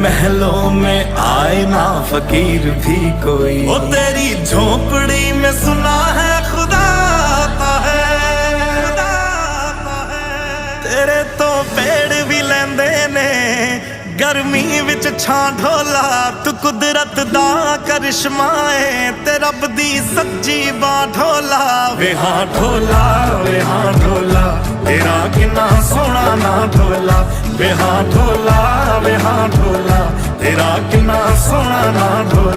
महलों में आए ना फकीर भी कोई। ओ तेरी झोपड़ी में सुना है खुदा आता है, तेरे तो पेड़ भी लेंदे ने गर्मी विच छां ढोला। तू कुदरत दा करिश्मा है ते रब दी सच्ची बां ढोला। वे हाँ ढोला, वे हाँ ढोला, तेरा किन्ना सोहना ना ढोला। वे हाँ ढोला, वे हाँ ढोला, तेरा किन्ना सोहना ना ढोला।